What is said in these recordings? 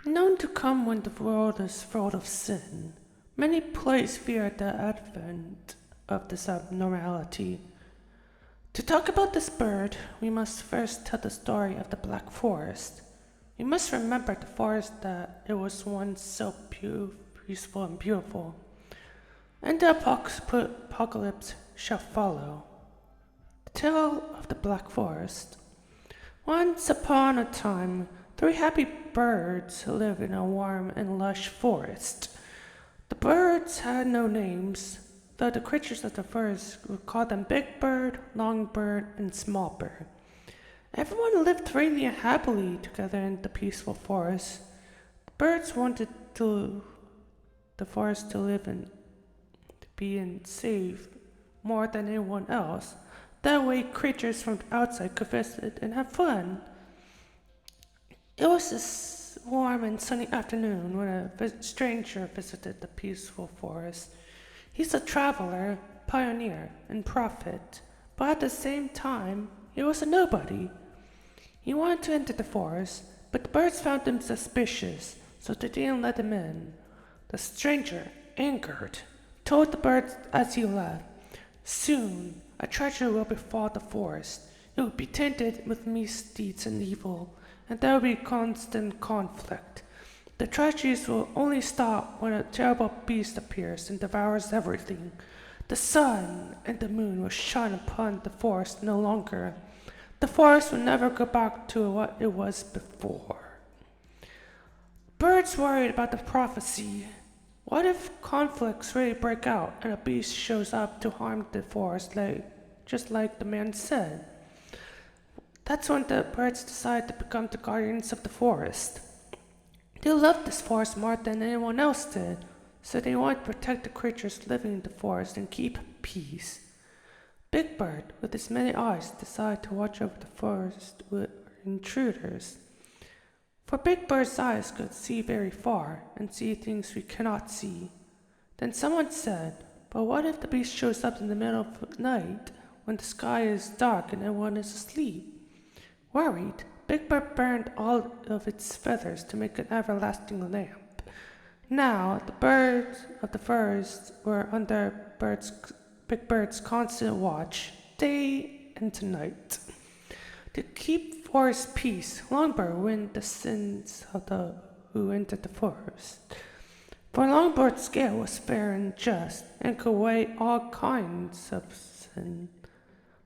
Known to come when the world is full of sin, many place fear at the advent of this abnormality. To talk about this bird, we must first tell the story of the Black Forest. We must remember the forest that it was once so peaceful and beautiful, and the apocalypse shall follow. The tale of the Black Forest. Once upon a time, three happy birds lived in a warm and lush forest. The birds had no names, though the creatures of the forest would call them Big Bird, Long Bird, and Small Bird. Everyone lived freely and happily together in the peaceful forest. The birds wanted the forest to live and to be safe more than anyone else. That way creatures from outside could visit and have fun. It was this warm and sunny afternoon when a stranger visited the peaceful forest. He's a traveler, pioneer, and prophet, but at the same time, he was a nobody. He wanted to enter the forest, but the birds found him suspicious, so they didn't let him in. The stranger, angered, told the birds as he left, "Soon, a tragedy will befall the forest. It will be tainted with misdeeds and evil, and there will be constant conflict. The tragedies will only stop when a terrible beast appears and devours everything. The sun and the moon will shine upon the forest no longer. The forest will never go back to what it was before." Birds worried about the prophecy. What if conflicts really break out and a beast shows up to harm the forest, just like the man said? That's when the birds decided to become the guardians of the forest. They loved this forest more than anyone else did, so they wanted to protect the creatures living in the forest and keep peace. Big Bird, with his many eyes, decided to watch over the forest with intruders. For Big Bird's eyes could see very far and see things we cannot see. Then someone said, "But what if the beast shows up in the middle of the night when the sky is dark and everyone is asleep?" Worried, Big Bird burned all of its feathers to make an everlasting lamp. Now, the birds of the forest were under Big Bird's constant watch, day and night. To keep forest peace, Longbird went the sins of the who entered the forest. For Longbird's scale was fair and just, and could weigh all kinds of sin.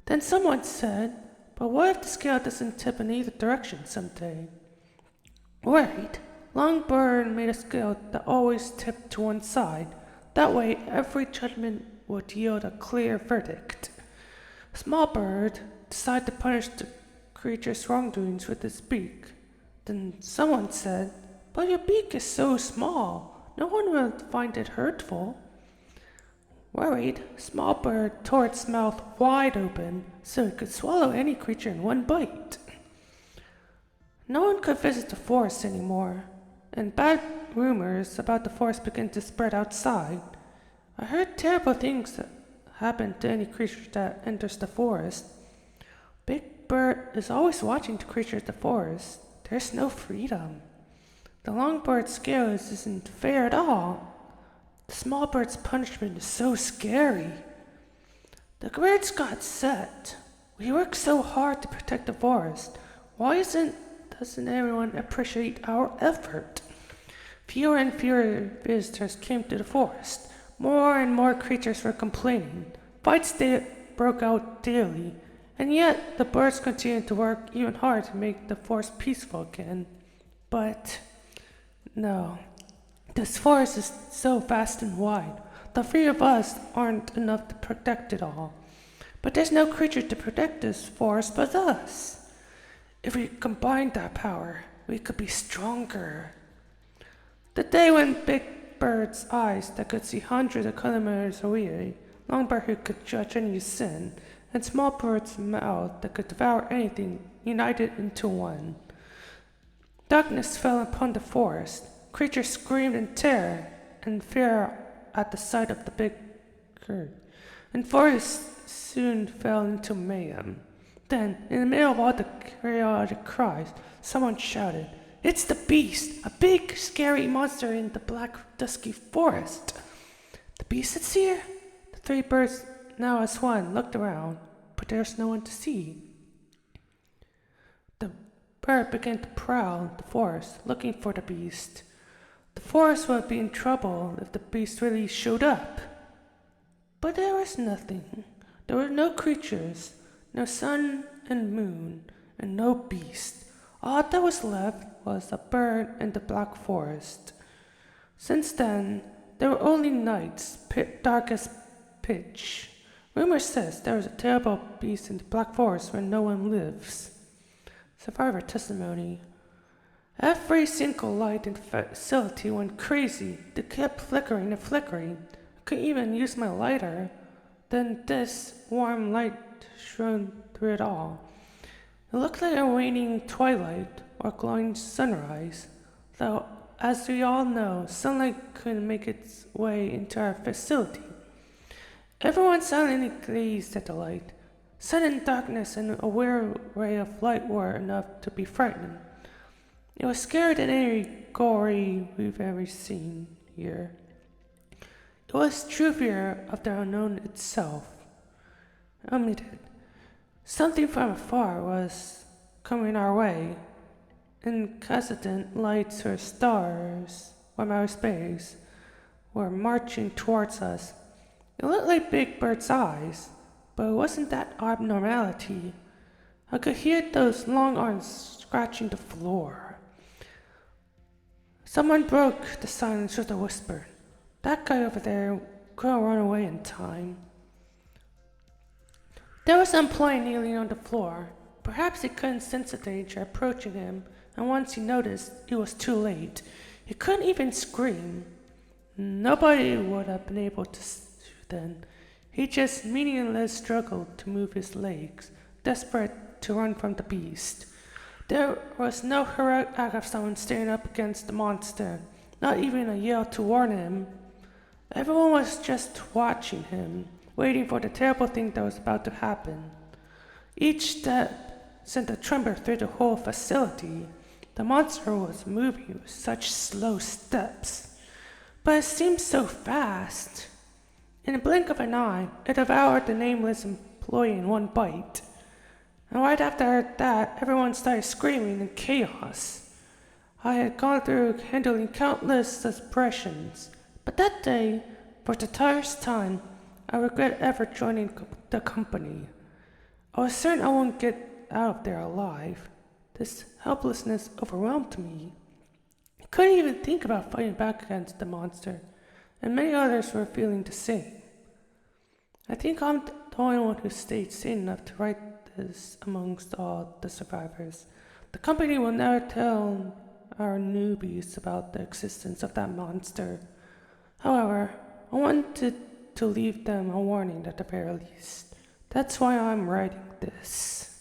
Then someone said, "But what if the scale doesn't tip in either direction someday?" Worried, Longbird made a scale that always tipped to one side. That way, every judgment would yield a clear verdict. Small Bird decided to punish the creature's wrongdoings with his beak. Then someone said, "But your beak is so small, no one will find it hurtful." Worried, Small Bird tore its mouth wide open so it could swallow any creature in one bite. No one could visit the forest anymore, and bad rumors about the forest began to spread outside. I heard terrible things that happen to any creature that enters the forest. Big Bird is always watching the creatures of the forest. There's no freedom. The Longbird's scale isn't fair at all. The Small Bird's punishment is so scary. The birds got set. We work so hard to protect the forest. Why doesn't everyone appreciate our effort? Fewer and fewer visitors came to the forest. More and more creatures were complaining. Fights broke out daily, and yet the birds continued to work even harder to make the forest peaceful again. But no, this forest is so vast and wide. The three of us aren't enough to protect it all. But there's no creature to protect this forest but us. If we combined that power, we could be stronger. The day when Big Bird's eyes that could see hundreds of kilometers away, Longbird who could judge any sin, and Small Bird's mouth that could devour anything united into one. Darkness fell upon the forest. Creatures screamed in terror and fear at the sight of the big bird, and forest soon fell into mayhem. Then, in the middle of all the chaotic cries, someone shouted, It's the beast, a big, scary monster in the black, dusky forest. The beast is here? The three birds, now as one, looked around, but there's no one to see. The bird began to prowl the forest, looking for the beast. The forest would be in trouble if the beast really showed up. But there was nothing. There were no creatures, no sun and moon, and no beast. All that was left was a bird in the black forest. Since then, there were only nights, dark as pitch. Rumor says there is a terrible beast in the black forest where no one lives. Survivor testimony. Every single light in the facility went crazy. They kept flickering and flickering. I couldn't even use my lighter. Then this warm light shone through it all. It looked like a waning twilight or glowing sunrise, though, as we all know, sunlight couldn't make its way into our facility. Everyone silently gazed at the light. Sudden darkness and a weird ray of light were enough to be frightening. It was scarier than any gory we've ever seen here. It was true fear of the unknown itself. Omitted. Something from afar was coming our way. Incandescent lights or stars from outer space were marching towards us. It looked like Big Bird's eyes, but it wasn't that abnormality. I could hear those long arms scratching the floor. Someone broke the silence with a whisper. That guy over there couldn't run away in time. There was an employee kneeling on the floor. Perhaps he couldn't sense the danger approaching him, and once he noticed, it was too late. He couldn't even scream. Nobody would have been able to then. He just meaningless struggled to move his legs, desperate to run from the beast. There was no heroic act of someone staring up against the monster, not even a yell to warn him. Everyone was just watching him, waiting for the terrible thing that was about to happen. Each step sent a tremor through the whole facility. The monster was moving with such slow steps, but it seemed so fast. In a blink of an eye, it devoured the nameless employee in one bite. And right after that, everyone started screaming in chaos. I had gone through handling countless suppressions, but that day, for the first time, I regret ever joining the company. I was certain I wouldn't get out of there alive. This helplessness overwhelmed me. I couldn't even think about fighting back against the monster, and many others were feeling the same. I think I'm the only one who stayed sane enough to write this amongst all the survivors. The company will never tell our newbies about the existence of that monster. However, I wanted to leave them a warning at the very least. That's why I'm writing this.